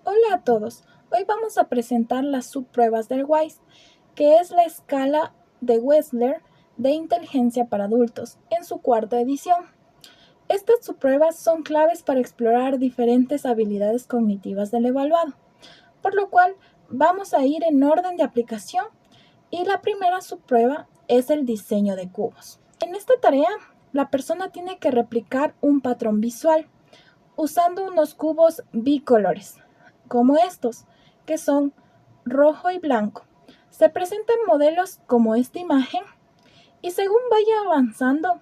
Hola a todos, hoy vamos a presentar las subpruebas del WISE, que es la escala de Wechsler de inteligencia para adultos, en su cuarta edición. Estas subpruebas son claves para explorar diferentes habilidades cognitivas del evaluado, por lo cual vamos a ir en orden de aplicación y la primera subprueba es el diseño de cubos. En esta tarea, la persona tiene que replicar un patrón visual usando unos cubos bicolores, como estos, que son rojo y blanco. Se presentan modelos como esta imagen y según vaya avanzando,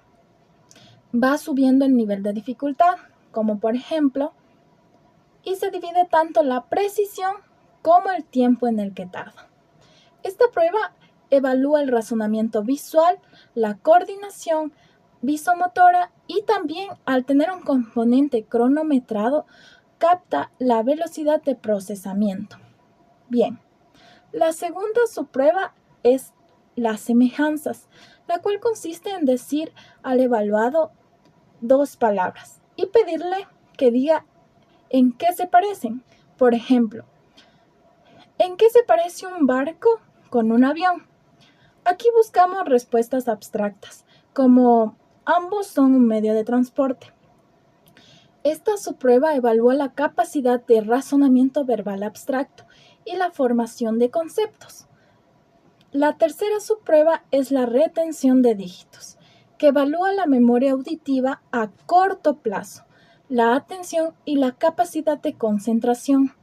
va subiendo el nivel de dificultad, como por ejemplo, y se divide tanto la precisión como el tiempo en el que tarda. Esta prueba evalúa el razonamiento visual, la coordinación visomotora y también, al tener un componente cronometrado, capta la velocidad de procesamiento. Bien, la segunda subprueba es las semejanzas, la cual consiste en decir al evaluado dos palabras y pedirle que diga en qué se parecen. Por ejemplo, ¿en qué se parece un barco con un avión? Aquí buscamos respuestas abstractas, como ambos son un medio de transporte. Esta subprueba evalúa la capacidad de razonamiento verbal abstracto y la formación de conceptos. La tercera subprueba es la retención de dígitos, que evalúa la memoria auditiva a corto plazo, la atención y la capacidad de concentración.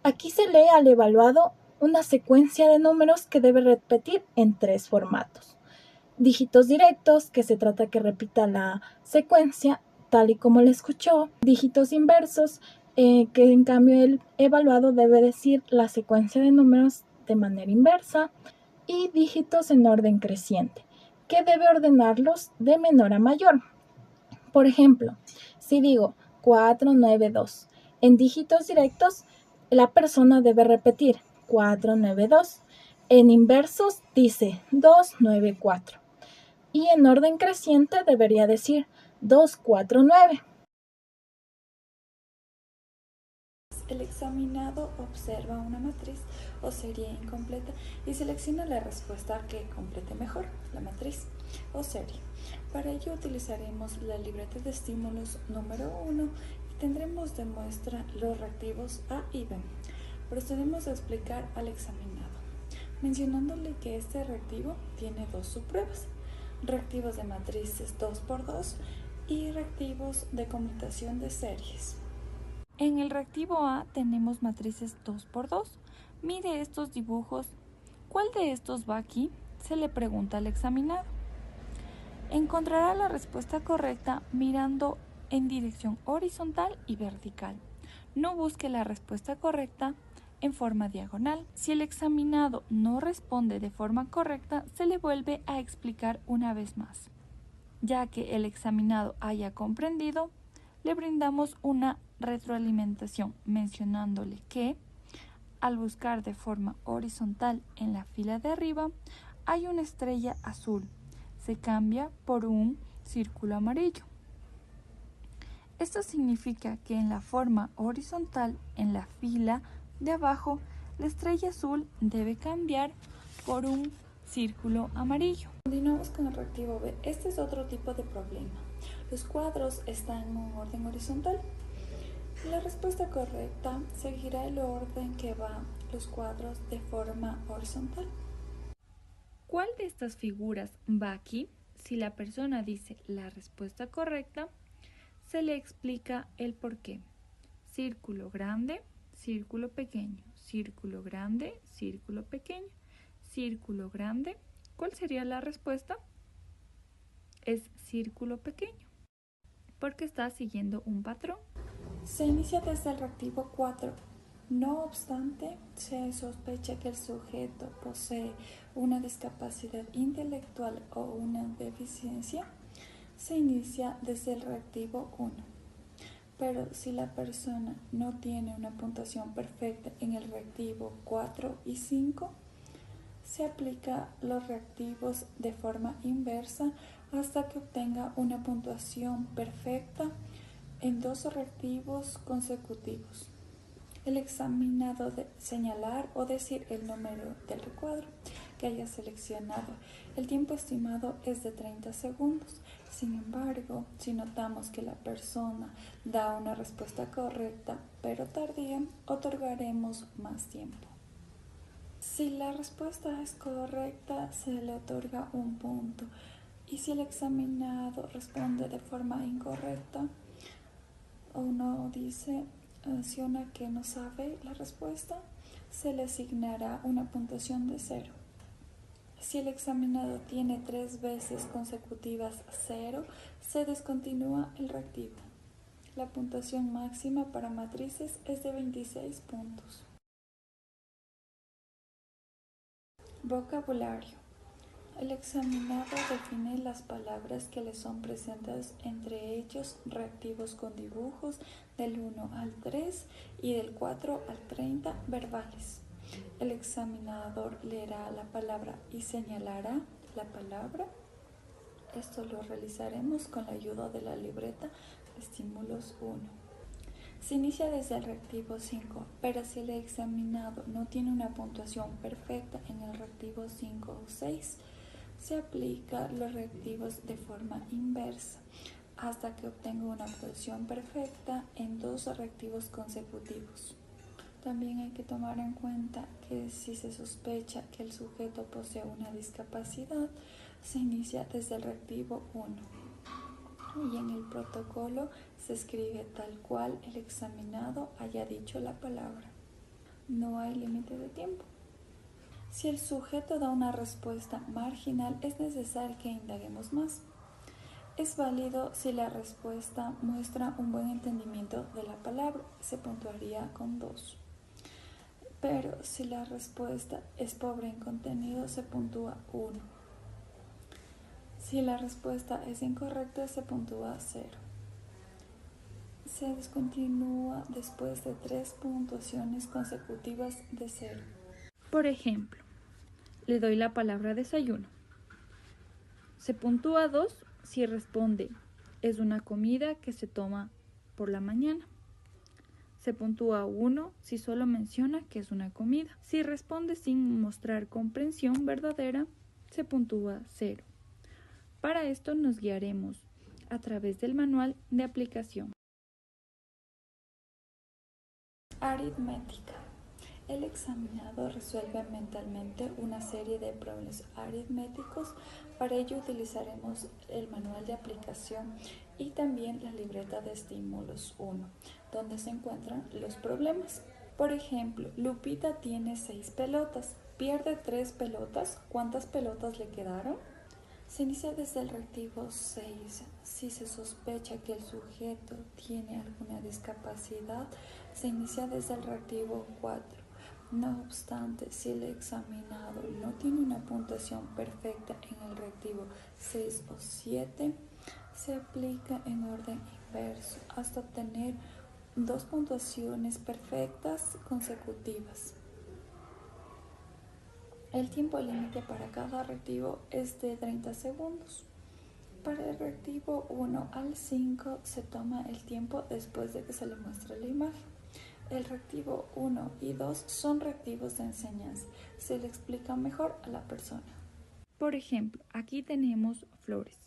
Aquí se lee al evaluado una secuencia de números que debe repetir en tres formatos. Dígitos directos, que se trata que repita la secuencia tal y como la escuchó. Dígitos inversos, que en cambio el evaluado debe decir la secuencia de números de manera inversa. Y dígitos en orden creciente, que debe ordenarlos de menor a mayor. Por ejemplo, si digo 492, en dígitos directos, la persona debe repetir 492. En inversos dice 294. Y en orden creciente debería decir 249. El examinado observa una matriz o serie incompleta y selecciona la respuesta que complete mejor la matriz o serie. Para ello utilizaremos la libreta de estímulos número 1 y tendremos de muestra los reactivos A y B. Procedemos a explicar al examinado, mencionándole que este reactivo tiene dos subpruebas: reactivos de matrices 2×2 y reactivos de conmutación de series. En el reactivo A tenemos matrices 2×2. Mire estos dibujos. ¿Cuál de estos va aquí? Se le pregunta al examinado. Encontrará la respuesta correcta mirando en dirección horizontal y vertical. No busque la respuesta correcta en forma diagonal. Si el examinado no responde de forma correcta, se le vuelve a explicar una vez más. Ya que el examinado haya comprendido, le brindamos una retroalimentación mencionándole que al buscar de forma horizontal en la fila de arriba hay una estrella azul, se cambia por un círculo amarillo. Esto significa que en la forma horizontal en la fila de abajo la estrella azul debe cambiar por un círculo amarillo. Continuamos con el reactivo B. Este es otro tipo de problema. Los cuadros están en un orden horizontal. La respuesta correcta seguirá el orden que van los cuadros de forma horizontal. ¿Cuál de estas figuras va aquí? Si la persona dice la respuesta correcta, se le explica el porqué. Círculo grande, círculo pequeño, círculo grande, círculo pequeño, círculo grande. ¿Cuál sería la respuesta? Es círculo pequeño, porque está siguiendo un patrón. Se inicia desde el reactivo 4. No obstante, se sospecha que el sujeto posee una discapacidad intelectual o una deficiencia. Se inicia desde el reactivo 1. Pero si la persona no tiene una puntuación perfecta en el reactivo 4 y 5, se aplica los reactivos de forma inversa hasta que obtenga una puntuación perfecta en dos reactivos consecutivos. El examinado debe señalar o decir el número del recuadro que haya seleccionado. El tiempo estimado es de 30 segundos. Sin embargo, si notamos que la persona da una respuesta correcta pero tardía, otorgaremos más tiempo. Si la respuesta es correcta, se le otorga un punto. Y si el examinado responde de forma incorrecta, uno menciona que no sabe la respuesta, se le asignará una puntuación de 0. Si el examinado tiene 3 veces consecutivas 0, se descontinúa el reactivo. La puntuación máxima para matrices es de 26 puntos. Vocabulario. El examinado define las palabras que le son presentadas, entre ellos reactivos con dibujos del 1 al 3 y del 4 al 30 verbales. El examinador leerá la palabra y señalará la palabra. Esto lo realizaremos con la ayuda de la libreta Estímulos 1. Se inicia desde el reactivo 5, pero si el examinado no tiene una puntuación perfecta en el reactivo 5 o 6, se aplica los reactivos de forma inversa hasta que obtenga una puntuación perfecta en 2 reactivos consecutivos. También hay que tomar en cuenta que si se sospecha que el sujeto posee una discapacidad, se inicia desde el reactivo 1 y en el protocolo se escribe tal cual el examinado haya dicho la palabra. No hay límite de tiempo. Si el sujeto da una respuesta marginal, es necesario que indaguemos más. Es válido si la respuesta muestra un buen entendimiento de la palabra, se puntuaría con 2. Pero si la respuesta es pobre en contenido, se puntúa 1. Si la respuesta es incorrecta, se puntúa 0. Se descontinúa después de 3 puntuaciones consecutivas de 0. Por ejemplo, le doy la palabra desayuno. Se puntúa 2 si responde es una comida que se toma por la mañana. Se puntúa 1 si solo menciona que es una comida. Si responde sin mostrar comprensión verdadera, se puntúa 0. Para esto nos guiaremos a través del manual de aplicación. Aritmética. El examinado resuelve mentalmente una serie de problemas aritméticos. Para ello utilizaremos el manual de aplicación y también la libreta de estímulos 1, donde se encuentran los problemas. Por ejemplo, Lupita tiene 6 pelotas, pierde 3 pelotas. ¿Cuántas pelotas le quedaron? Se inicia desde el reactivo 6. Si se sospecha que el sujeto tiene alguna discapacidad, se inicia desde el reactivo 4. No obstante, si el examinado no tiene una puntuación perfecta en el reactivo 6 o 7, se aplica en orden inverso hasta obtener 2 puntuaciones perfectas consecutivas. El tiempo límite para cada reactivo es de 30 segundos. Para el reactivo 1 al 5 se toma el tiempo después de que se le muestre la imagen. El reactivo 1 y 2 son reactivos de enseñanza. Se le explica mejor a la persona. Por ejemplo, aquí tenemos flores.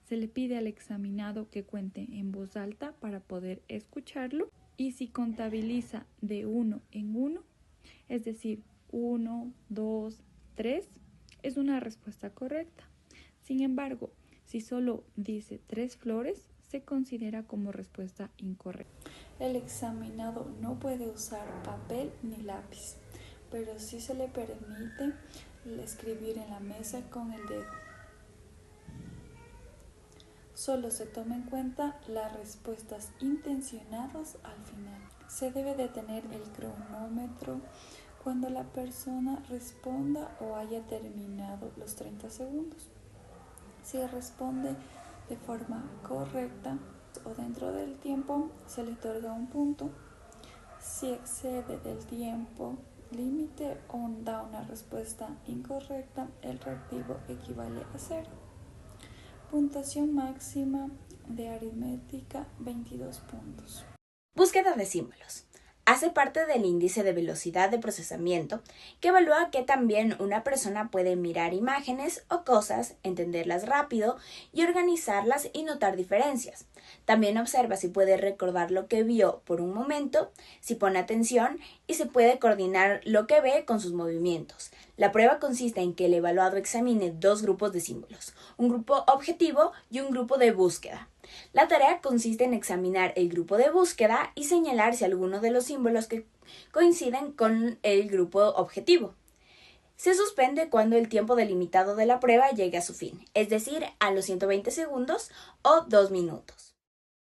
Se le pide al examinado que cuente en voz alta para poder escucharlo y si contabiliza de 1 en 1, es decir, 1, 2, 3, es una respuesta correcta. Sin embargo, si solo dice 3 flores, se considera como respuesta incorrecta. El examinado no puede usar papel ni lápiz, pero sí se le permite escribir en la mesa con el dedo. Solo se toma en cuenta las respuestas intencionadas al final. Se debe de tener el cronómetro cuando la persona responda o haya terminado los 30 segundos. Si responde de forma correcta o dentro del tiempo, se le otorga un punto. Si excede del tiempo límite o da una respuesta incorrecta, el reactivo equivale a 0. Puntuación máxima de aritmética 22 puntos. Búsqueda de símbolos. hace parte del índice de velocidad de procesamiento, que evalúa que también una persona puede mirar imágenes o cosas, entenderlas rápido y organizarlas y notar diferencias. También observa si puede recordar lo que vio por un momento, si pone atención y si puede coordinar lo que ve con sus movimientos. La prueba consiste en que el evaluado examine dos grupos de símbolos, un grupo objetivo y un grupo de búsqueda. La tarea consiste en examinar el grupo de búsqueda y señalar si alguno de los símbolos que coinciden con el grupo objetivo. Se suspende cuando el tiempo delimitado de la prueba llegue a su fin, es decir, a los 120 segundos o 2 minutos.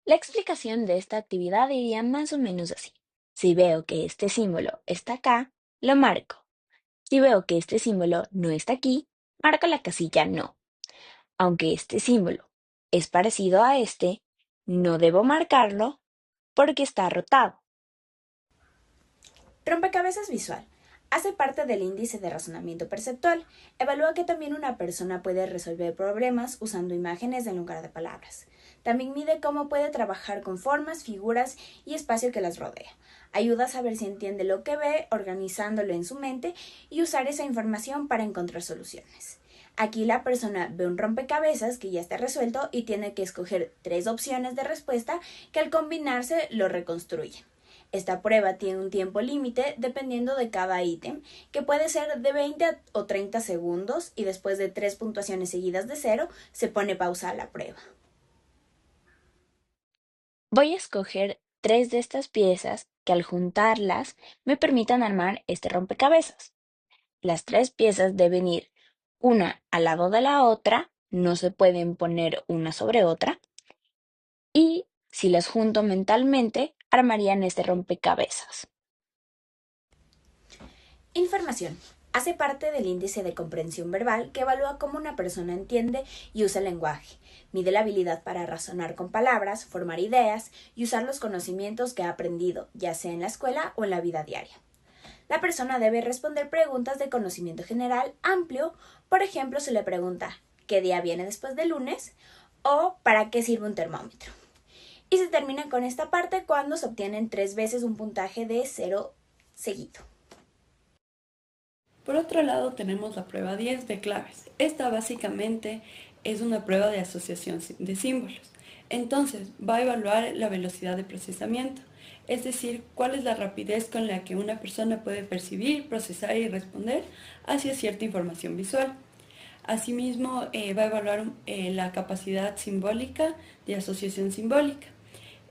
La explicación de esta actividad iría más o menos así. Si veo que este símbolo está acá, lo marco. Si veo que este símbolo no está aquí, marco la casilla no. Aunque este símbolo es parecido a este, no debo marcarlo porque está rotado. Rompecabezas visual. Hace parte del índice de razonamiento perceptual. Evalúa que también una persona puede resolver problemas usando imágenes en lugar de palabras. También mide cómo puede trabajar con formas, figuras y espacio que las rodea. Ayuda a saber si entiende lo que ve, organizándolo en su mente y usar esa información para encontrar soluciones. Aquí la persona ve un rompecabezas que ya está resuelto y tiene que escoger 3 opciones de respuesta que al combinarse lo reconstruyen. Esta prueba tiene un tiempo límite dependiendo de cada ítem, que puede ser de 20 o 30 segundos y después de 3 puntuaciones seguidas de 0 se pone pausa a la prueba. Voy a escoger 3 de estas piezas que al juntarlas me permitan armar este rompecabezas. Las 3 piezas deben ir una al lado de la otra, no se pueden poner una sobre otra, y si las junto mentalmente, armarían este rompecabezas. Información. Hace parte del índice de comprensión verbal que evalúa cómo una persona entiende y usa el lenguaje. Mide la habilidad para razonar con palabras, formar ideas y usar los conocimientos que ha aprendido, ya sea en la escuela o en la vida diaria. La persona debe responder preguntas de conocimiento general amplio, por ejemplo, se le pregunta ¿qué día viene después del lunes? O ¿para qué sirve un termómetro? Y se termina con esta parte cuando se obtienen 3 veces un puntaje de 0 seguido. Por otro lado tenemos la prueba 10 de claves. Esta básicamente es una prueba de asociación de símbolos. Entonces va a evaluar la velocidad de procesamiento, es decir, cuál es la rapidez con la que una persona puede percibir, procesar y responder hacia cierta información visual. Asimismo, va a evaluar la capacidad simbólica de asociación simbólica.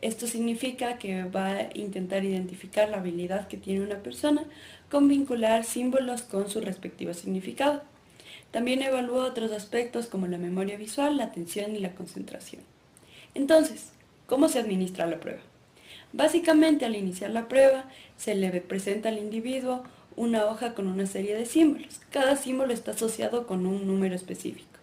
Esto significa que va a intentar identificar la habilidad que tiene una persona con vincular símbolos con su respectivo significado. También evalúa otros aspectos como la memoria visual, la atención y la concentración. Entonces, ¿cómo se administra la prueba? Básicamente, al iniciar la prueba, se le presenta al individuo una hoja con una serie de símbolos. Cada símbolo está asociado con un número específico.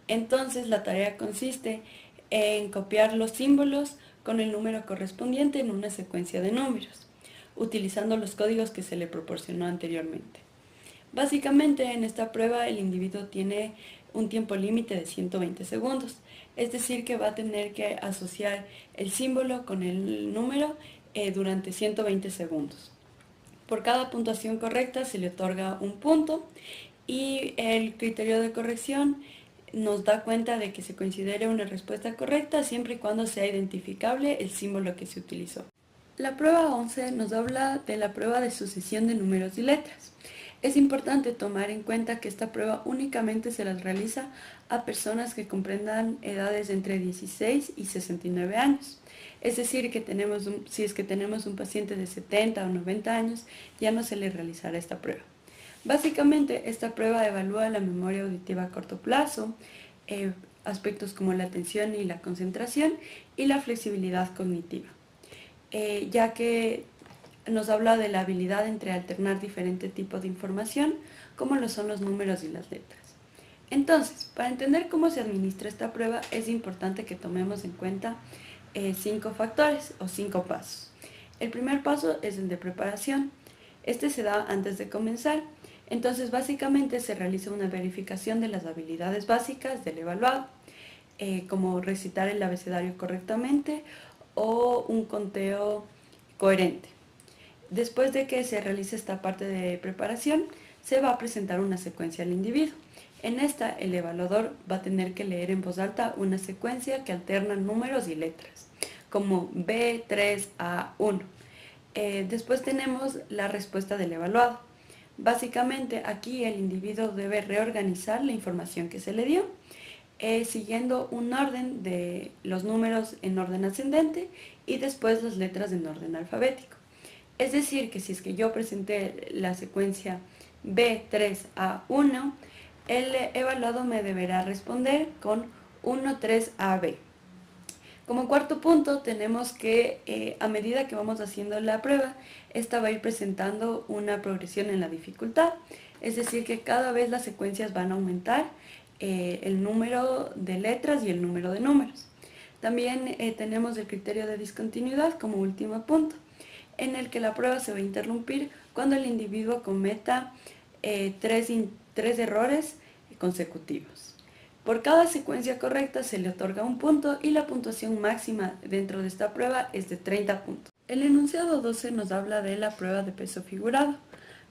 Entonces, la tarea consiste en copiar los símbolos con el número correspondiente en una secuencia de números, utilizando los códigos que se le proporcionó anteriormente. Básicamente, en esta prueba el individuo tiene un tiempo límite de 120 segundos, es decir, que va a tener que asociar el símbolo con el número durante 120 segundos. Por cada puntuación correcta se le otorga un punto y el criterio de corrección nos da cuenta de que se considera una respuesta correcta siempre y cuando sea identificable el símbolo que se utilizó. La prueba 11 nos habla de la prueba de sucesión de números y letras. Es importante tomar en cuenta que esta prueba únicamente se las realiza a personas que comprendan edades entre 16 y 69 años. Es decir, que si es que tenemos un paciente de 70 o 90 años, ya no se le realizará esta prueba. Básicamente, esta prueba evalúa la memoria auditiva a corto plazo, aspectos como la atención y la concentración y la flexibilidad cognitiva, ya que nos habla de la habilidad entre alternar diferentes tipos de información, como lo son los números y las letras. Entonces, para entender cómo se administra esta prueba, es importante que tomemos en cuenta 5 factores o 5 pasos. El primer paso es el de preparación. Este se da antes de comenzar. Entonces, básicamente se realiza una verificación de las habilidades básicas del evaluado, como recitar el abecedario correctamente o un conteo coherente. Después de que se realice esta parte de preparación, se va a presentar una secuencia al individuo. En esta, el evaluador va a tener que leer en voz alta una secuencia que alterna números y letras, como B3A1. Después tenemos la respuesta del evaluado. Básicamente, aquí el individuo debe reorganizar la información que se le dio, siguiendo un orden de los números en orden ascendente y después las letras en orden alfabético. Es decir, que si es que yo presenté la secuencia B3A1, el evaluado me deberá responder con 13AB. Como cuarto punto, tenemos que a medida que vamos haciendo la prueba, esta va a ir presentando una progresión en la dificultad, es decir, que cada vez las secuencias van a aumentar el número de letras y el número de números. También tenemos el criterio de discontinuidad como último punto, en el que la prueba se va a interrumpir cuando el individuo cometa tres errores consecutivos. Por cada secuencia correcta se le otorga un punto y la puntuación máxima dentro de esta prueba es de 30 puntos. El enunciado 12 nos habla de la prueba de peso figurado.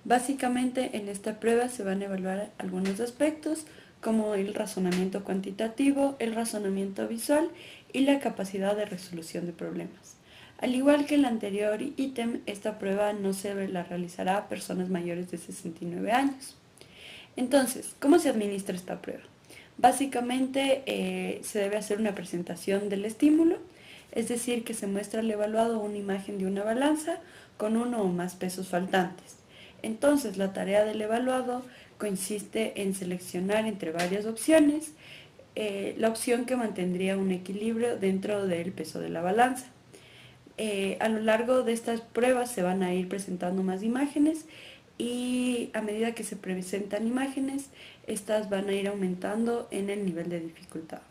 Básicamente en esta prueba se van a evaluar algunos aspectos como el razonamiento cuantitativo, el razonamiento visual y la capacidad de resolución de problemas. Al igual que el anterior ítem, esta prueba no se la realizará a personas mayores de 69 años. Entonces, ¿cómo se administra esta prueba? Básicamente se debe hacer una presentación del estímulo, es decir, que se muestra al evaluado una imagen de una balanza con uno o más pesos faltantes. Entonces, la tarea del evaluado consiste en seleccionar entre varias opciones la opción que mantendría un equilibrio dentro del peso de la balanza. A lo largo de estas pruebas se van a ir presentando más imágenes y a medida que se presentan imágenes, estas van a ir aumentando en el nivel de dificultad.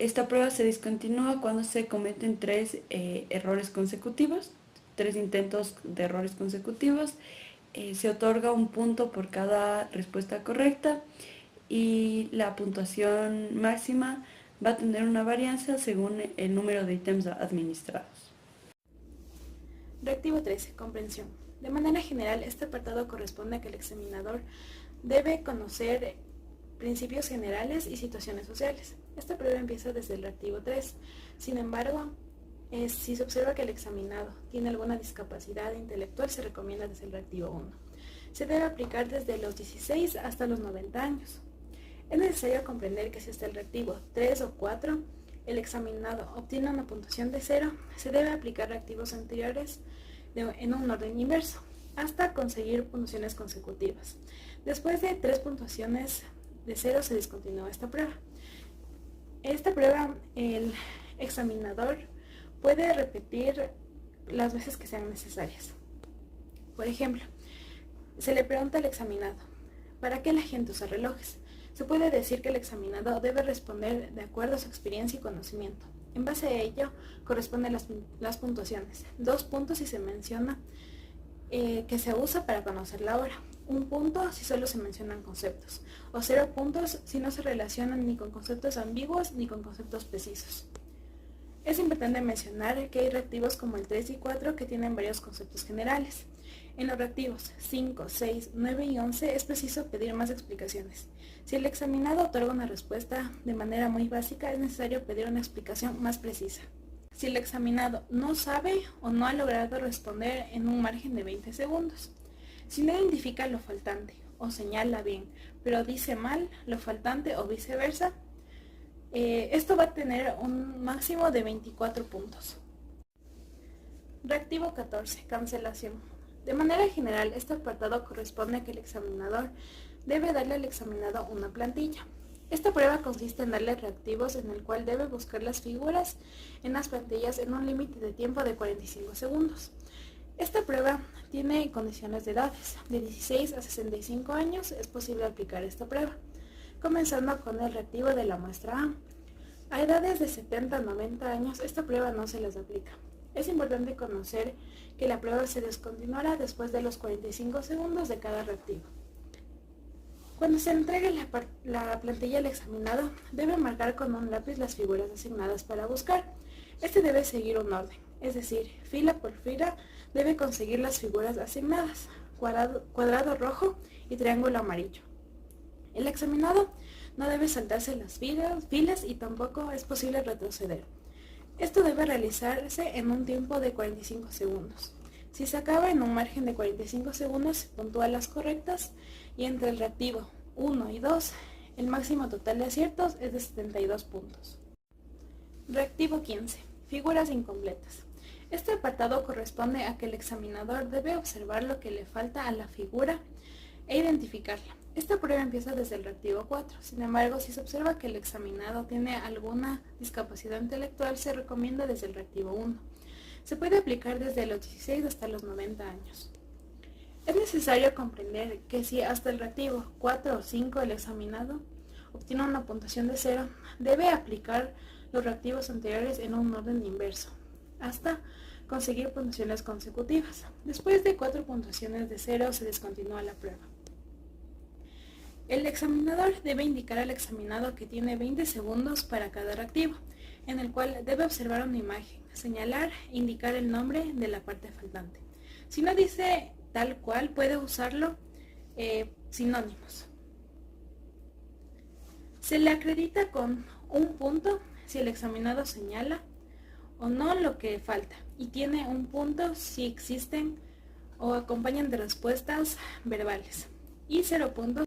Esta prueba se discontinúa cuando se cometen tres errores consecutivos, 3 intentos de errores consecutivos. Se otorga un punto por cada respuesta correcta y la puntuación máxima va a tener una varianza según el número de ítems administrados. Reactivo 13. Comprensión. De manera general, este apartado corresponde a que el examinador debe conocer principios generales y situaciones sociales. Esta prueba empieza desde el reactivo 3. Sin embargo, si se observa que el examinado tiene alguna discapacidad intelectual, se recomienda desde el reactivo 1. Se debe aplicar desde los 16 hasta los 90 años. Es necesario comprender que si hasta el reactivo 3 o 4 el examinado obtiene una puntuación de 0, se debe aplicar reactivos anteriores en un orden inverso, hasta conseguir puntuaciones consecutivas. Después de 3 puntuaciones de 0 se discontinúa esta prueba. Esta prueba el examinador puede repetir las veces que sean necesarias. Por ejemplo, se le pregunta al examinado, ¿para qué la gente usa relojes? Se puede decir que el examinado debe responder de acuerdo a su experiencia y conocimiento. En base a ello, corresponden las puntuaciones. 2 puntos si se menciona que se usa para conocer la hora. 1 punto si solo se mencionan conceptos. O 0 puntos si no se relacionan ni con conceptos ambiguos ni con conceptos precisos. Es importante mencionar que hay reactivos como el 3 y 4 que tienen varios conceptos generales. En los reactivos 5, 6, 9 y 11 es preciso pedir más explicaciones. Si el examinado otorga una respuesta de manera muy básica, es necesario pedir una explicación más precisa. Si el examinado no sabe o no ha logrado responder en un margen de 20 segundos. Si no identifica lo faltante o señala bien, pero dice mal lo faltante o viceversa, esto va a tener un máximo de 24 puntos. Reactivo 14. Cancelación. De manera general, este apartado corresponde a que el examinador debe darle al examinado una plantilla. Esta prueba consiste en darle reactivos en el cual debe buscar las figuras en las plantillas en un límite de tiempo de 45 segundos. Esta prueba tiene condiciones de edades. De 16 a 65 años es posible aplicar esta prueba, comenzando con el reactivo de la muestra A. A edades de 70 a 90 años esta prueba no se les aplica. Es importante conocer que la prueba se descontinuará después de los 45 segundos de cada reactivo. Cuando se entregue la plantilla al examinado, debe marcar con un lápiz las figuras asignadas para buscar. Este debe seguir un orden. es decir, fila por fila debe conseguir las figuras asignadas, cuadrado rojo y triángulo amarillo. El examinado no debe saltarse las filas y tampoco es posible retroceder. Esto debe realizarse en un tiempo de 45 segundos. Si se acaba en un margen de 45 segundos, se puntúa las correctas y entre el reactivo 1 y 2, el máximo total de aciertos es de 72 puntos. Reactivo 15. Figuras incompletas. Este apartado corresponde a que el examinador debe observar lo que le falta a la figura e identificarla. Esta prueba empieza desde el reactivo 4. Sin embargo, si se observa que el examinado tiene alguna discapacidad intelectual, se recomienda desde el reactivo 1. Se puede aplicar desde los 16 hasta los 90 años. Es necesario comprender que si hasta el reactivo 4 o 5 el examinado obtiene una puntuación de 0, debe aplicar los reactivos anteriores en un orden inverso, hasta conseguir puntuaciones consecutivas. Después de 4 puntuaciones de 0 se descontinúa la prueba. El examinador debe indicar al examinado que tiene 20 segundos para cada reactivo, en el cual debe observar una imagen, señalar e indicar el nombre de la parte faltante. Si no dice tal cual, puede usarlo sinónimos. Se le acredita con un punto si el examinado señala o no lo que falta, y tiene un punto si existen o acompañan de respuestas verbales, y 0 puntos